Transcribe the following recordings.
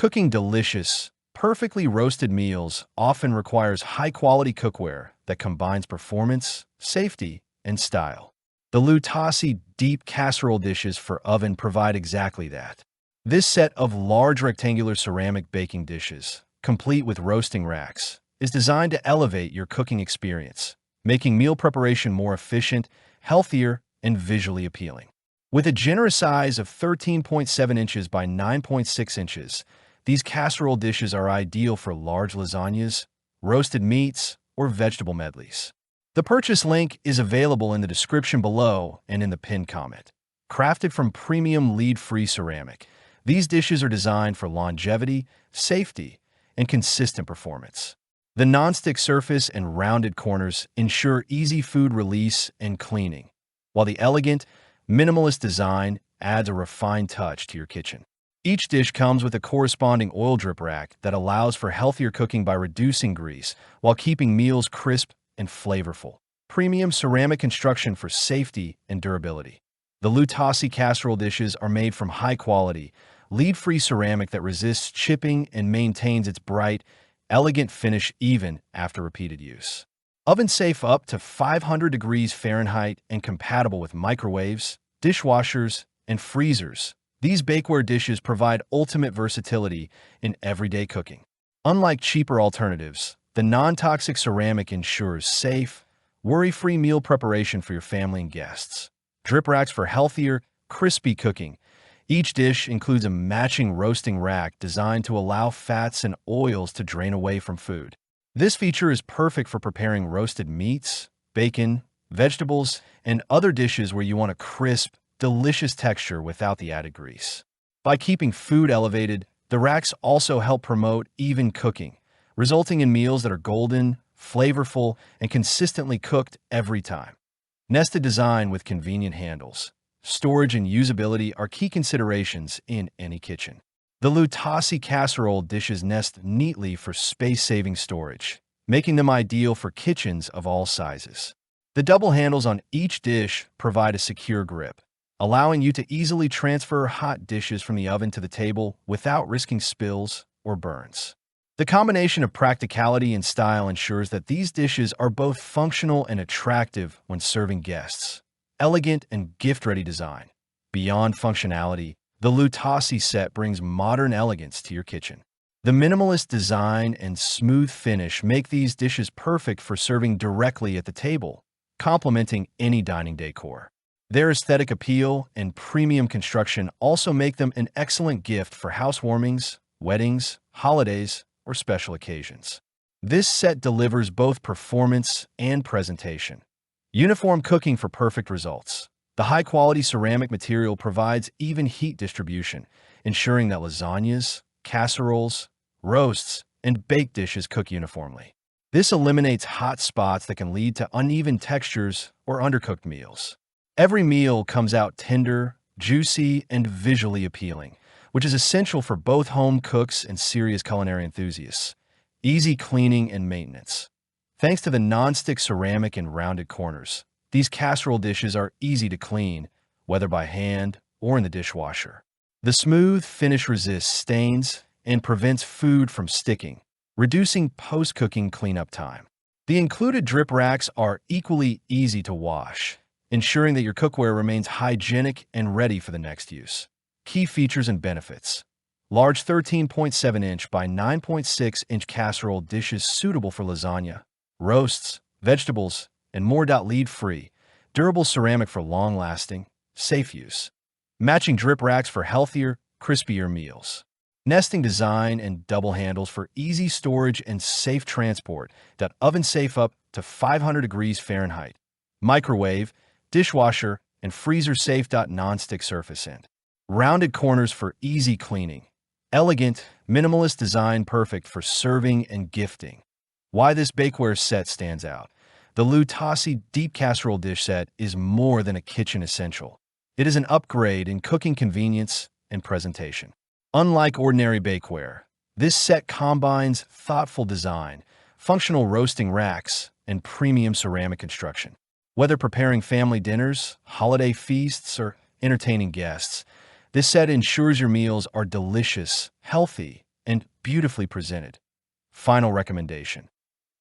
Cooking delicious, perfectly roasted meals often requires high-quality cookware that combines performance, safety, and style. The Tauci deep casserole dishes for oven provide exactly that. This set of large rectangular ceramic baking dishes, complete with roasting racks, is designed to elevate your cooking experience, making meal preparation more efficient, healthier, and visually appealing. With a generous size of 13.7 inches by 9.6 inches, these casserole dishes are ideal for large lasagnas, roasted meats, or vegetable medleys. The purchase link is available in the description below and in the pinned comment. Crafted from premium lead-free ceramic, these dishes are designed for longevity, safety, and consistent performance. The non-stick surface and rounded corners ensure easy food release and cleaning, while the elegant, minimalist design adds a refined touch to your kitchen. Each dish comes with a corresponding oil drip rack that allows for healthier cooking by reducing grease while keeping meals crisp and flavorful. Premium ceramic construction for safety and durability. The Tauci casserole dishes are made from high-quality, lead-free ceramic that resists chipping and maintains its bright, elegant finish even after repeated use. Oven safe up to 500 degrees Fahrenheit and compatible with microwaves, dishwashers, and freezers. These bakeware dishes provide ultimate versatility in everyday cooking. Unlike cheaper alternatives, the non-toxic ceramic ensures safe, worry-free meal preparation for your family and guests. Drip racks for healthier, crispy cooking. Each dish includes a matching roasting rack designed to allow fats and oils to drain away from food. This feature is perfect for preparing roasted meats, bacon, vegetables, and other dishes where you want a crisp, delicious texture without the added grease. By keeping food elevated, the racks also help promote even cooking, resulting in meals that are golden, flavorful, and consistently cooked every time. Nested design with convenient handles. Storage and usability are key considerations in any kitchen. The Tauci casserole dishes nest neatly for space-saving storage, making them ideal for kitchens of all sizes. The double handles on each dish provide a secure grip, allowing you to easily transfer hot dishes from the oven to the table without risking spills or burns. The combination of practicality and style ensures that these dishes are both functional and attractive when serving guests. Elegant and gift-ready design. Beyond functionality, the Tauci set brings modern elegance to your kitchen. The minimalist design and smooth finish make these dishes perfect for serving directly at the table, complementing any dining decor. Their aesthetic appeal and premium construction also make them an excellent gift for housewarmings, weddings, holidays, or special occasions. This set delivers both performance and presentation. Uniform cooking for perfect results. The high-quality ceramic material provides even heat distribution, ensuring that lasagnas, casseroles, roasts, and baked dishes cook uniformly. This eliminates hot spots that can lead to uneven textures or undercooked meals. Every meal comes out tender, juicy, and visually appealing, which is essential for both home cooks and serious culinary enthusiasts. Easy cleaning and maintenance. Thanks to the non-stick ceramic and rounded corners, these casserole dishes are easy to clean, whether by hand or in the dishwasher. The smooth finish resists stains and prevents food from sticking, reducing post-cooking cleanup time. The included drip racks are equally easy to wash, ensuring that your cookware remains hygienic and ready for the next use. Key features and benefits. Large 13.7-inch by 9.6-inch casserole dishes suitable for lasagna, roasts, vegetables, and more. Lead-free, durable ceramic for long-lasting, safe use. Matching drip racks for healthier, crispier meals. Nesting design and double handles for easy storage and safe transport. Oven safe up to 500 degrees Fahrenheit. Microwave, dishwasher, and freezer safe. Non-stick surface end. Rounded corners for easy cleaning. Elegant, minimalist design perfect for serving and gifting. Why this bakeware set stands out. The Tauci deep casserole dish set is more than a kitchen essential. It is an upgrade in cooking convenience and presentation. Unlike ordinary bakeware, this set combines thoughtful design, functional roasting racks, and premium ceramic construction. Whether preparing family dinners, holiday feasts, or entertaining guests, this set ensures your meals are delicious, healthy, beautifully presented. Final recommendation.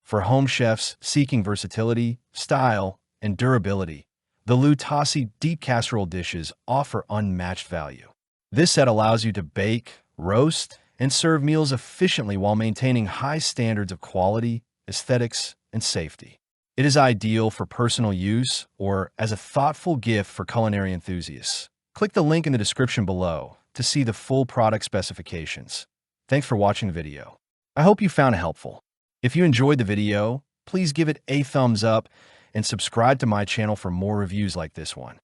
For home chefs seeking versatility, style, and durability, the Tauci deep casserole dishes offer unmatched value. This set allows you to bake, roast, and serve meals efficiently while maintaining high standards of quality, aesthetics, and safety. It is ideal for personal use or as a thoughtful gift for culinary enthusiasts. Click the link in the description below to see the full product specifications. Thanks for watching the video. I hope you found it helpful. If you enjoyed the video, please give it a thumbs up and subscribe to my channel for more reviews like this one.